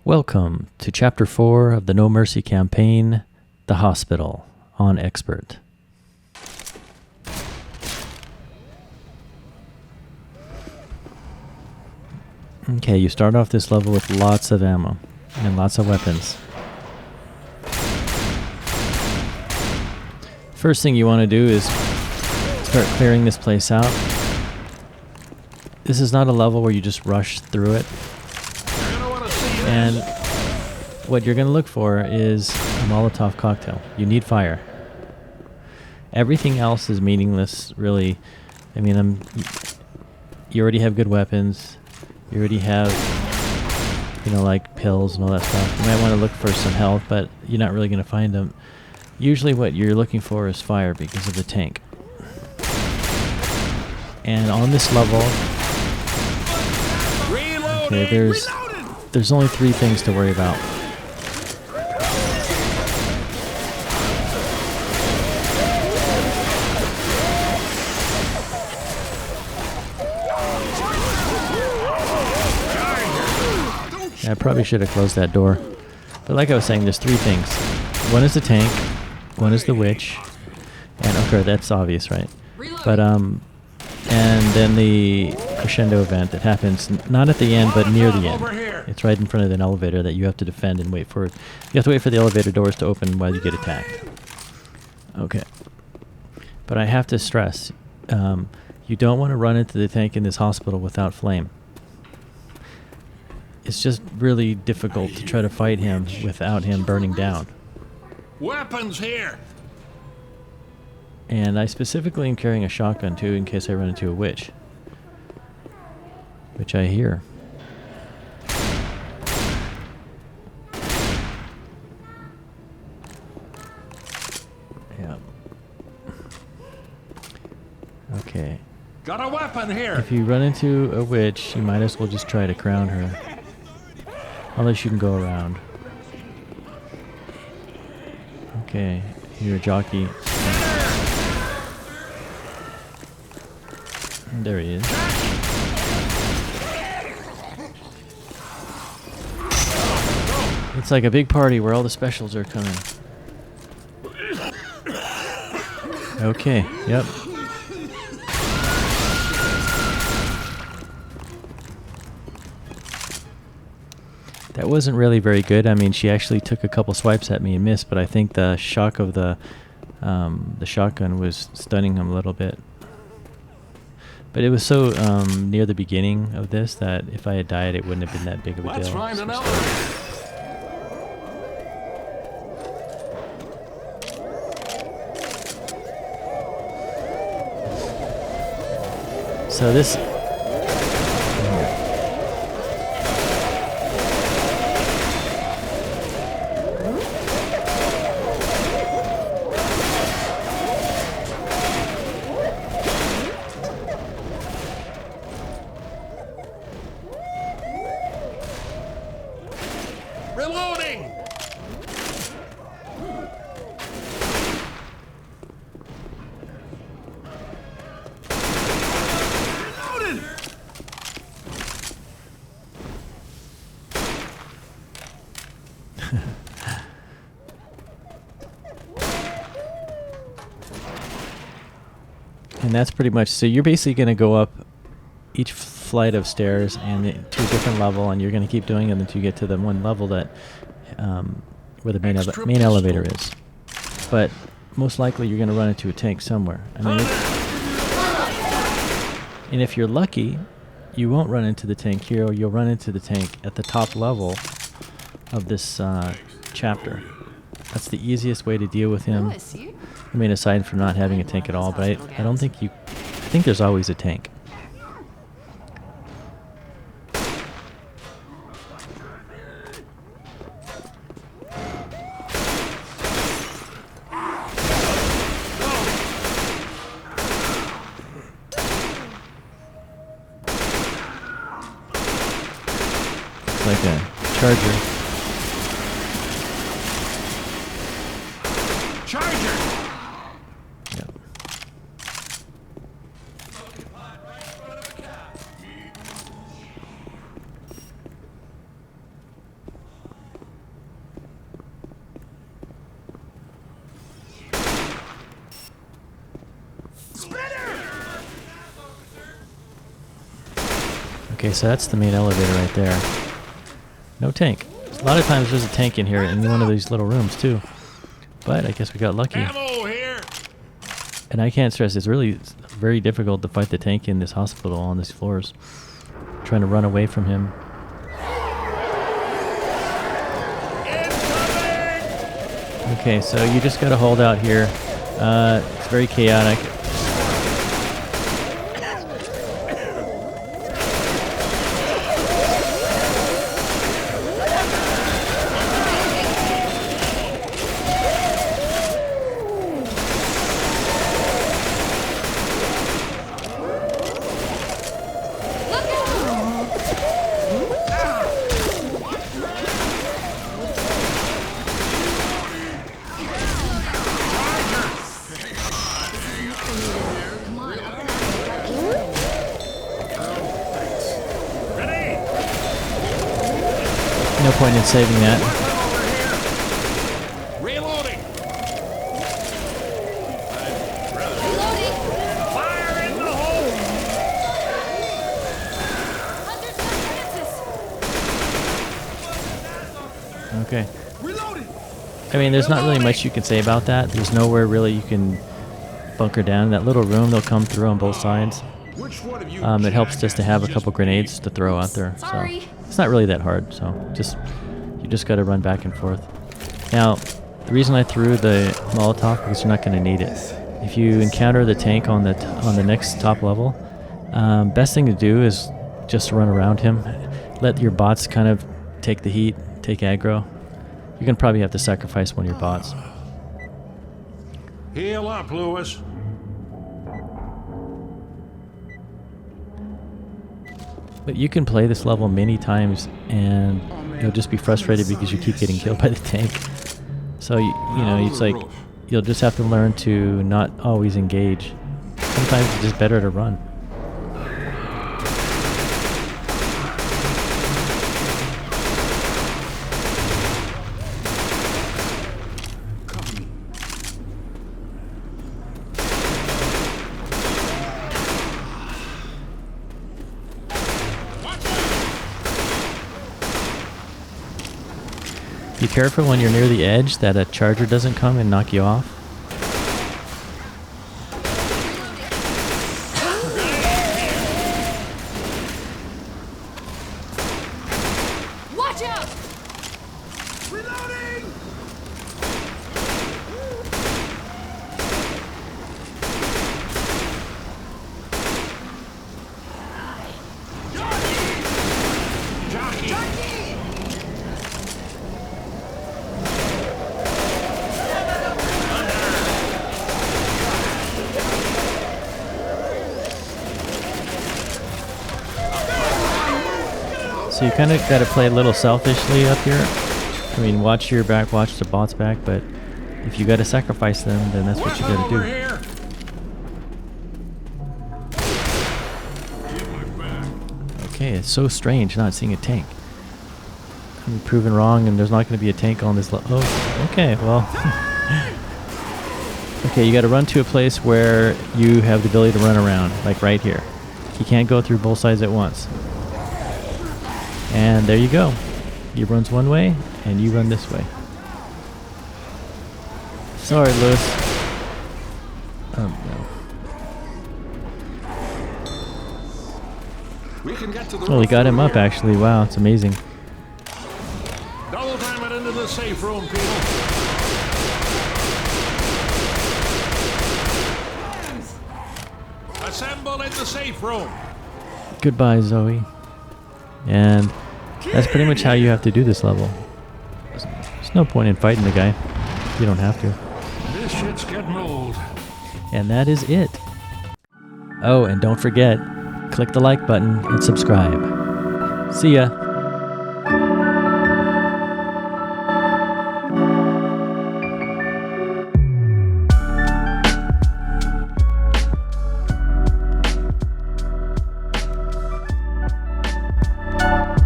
Welcome to Chapter 4 of the No Mercy campaign, The Hospital, on Expert. Okay, you start off this level with lots of ammo and lots of weapons. First thing you want to do is start clearing this place out. This is not a level where you just rush through it. And what you're going to look for is a Molotov cocktail. You need fire. Everything else is meaningless, really. I mean, you already have good weapons. You already have, like pills and all that stuff. You might want to look for some health, but you're not really going to find them. Usually what you're looking for is fire because of the tank. And on this level, okay, there's only 3 things to worry about. Yeah, I probably should have closed that door. But like I was saying, there's 3 things. One is the tank, one is the witch, and okay, that's obvious, right? But and then the crescendo event that happens not at the end, but near the end. It's right in front of an elevator that you have to defend and wait for. You have to wait for the elevator doors to open while you get attacked. Okay. But I have to stress, you don't want to run into the tank in this hospital without flame. It's just really difficult to try to fight him without him burning down. Weapons here! And I specifically am carrying a shotgun too in case I run into a witch. Which I hear. Yeah. Okay. Got a weapon here! If you run into a witch, you might as well just try to crown her. Unless you can go around. Okay, you're a jockey. There he is. It's like a big party where all the specials are coming. Okay, yep. That wasn't really very good. I mean, she actually took a couple swipes at me and missed, but I think the shock of the shotgun was stunning him a little bit. But it was so near the beginning of this that if I had died, it wouldn't have been that big of a deal. Let's find an elevator. So this... Reloading! Reloaded! And that's pretty much, so you're basically going to go up each flight of stairs and to a different level, and you're going to keep doing it until you get to the one level that where the main elevator is. But most likely you're going to run into a tank somewhere. I mean, and if you're lucky, you won't run into the tank here, or you'll run into the tank at the top level of this chapter. That's the easiest way to deal with him. I mean, aside from not having a tank at all, but I don't think I think there's always a tank. It's like a charger. Charger! Yep. Okay, so that's the main elevator right there. No tank. A lot of times there's a tank in here in one of these little rooms too. But I guess we got lucky. Ammo here. And I can't stress, it's really very difficult to fight the tank in this hospital on these floors. Trying to run away from him. Incoming! Okay, so you just gotta hold out here. It's very chaotic. Ready? No point in saving that. Reloading. Reloading. Fire in the hole. Under St. Francis. Okay. Reloading. I mean, there's not really much you can say about that. There's nowhere really you can bunker down. That little room, they'll come through on both sides. Which one of you? It helps just to have a couple grenades to throw out there. Sorry. So it's not really that hard. So you just got to run back and forth. Now, the reason I threw the Molotov because you're not going to need it. If you encounter the tank on the next top level, best thing to do is just run around him. Let your bots kind of take the heat, take aggro. You're going to probably have to sacrifice one of your bots. Heal up, Lewis. But you can play this level many times and you'll just be frustrated because you keep getting killed by the tank. So, you know, it's like you'll just have to learn to not always engage. Sometimes it's just better to run. Be careful when you're near the edge that a charger doesn't come and knock you off. Watch out! Reloading. Jockey. So you kind of got to play a little selfishly up here. I mean, watch your back, watch the bots back, but if you got to sacrifice them, then that's what you got to Over do. here. Get my back. Okay, it's so strange not seeing a tank. I'm proven wrong, and there's not going to be a tank on this level. Oh, okay, well. Okay, you got to run to a place where you have the ability to run around, like right here. You can't go through both sides at once. And there you go. He runs one way, and you run this way. Sorry, Lewis. Oh, no. We can get to the Oh, we got him up, actually. Wow, it's amazing. Double time it into the safe room, people. Assemble in the safe room. Goodbye, Zoe. And that's pretty much how you have to do this level. There's no point in fighting the guy. You don't have to. This shit's getting old. And that is it. Oh, and don't forget, click the like button and subscribe. See ya.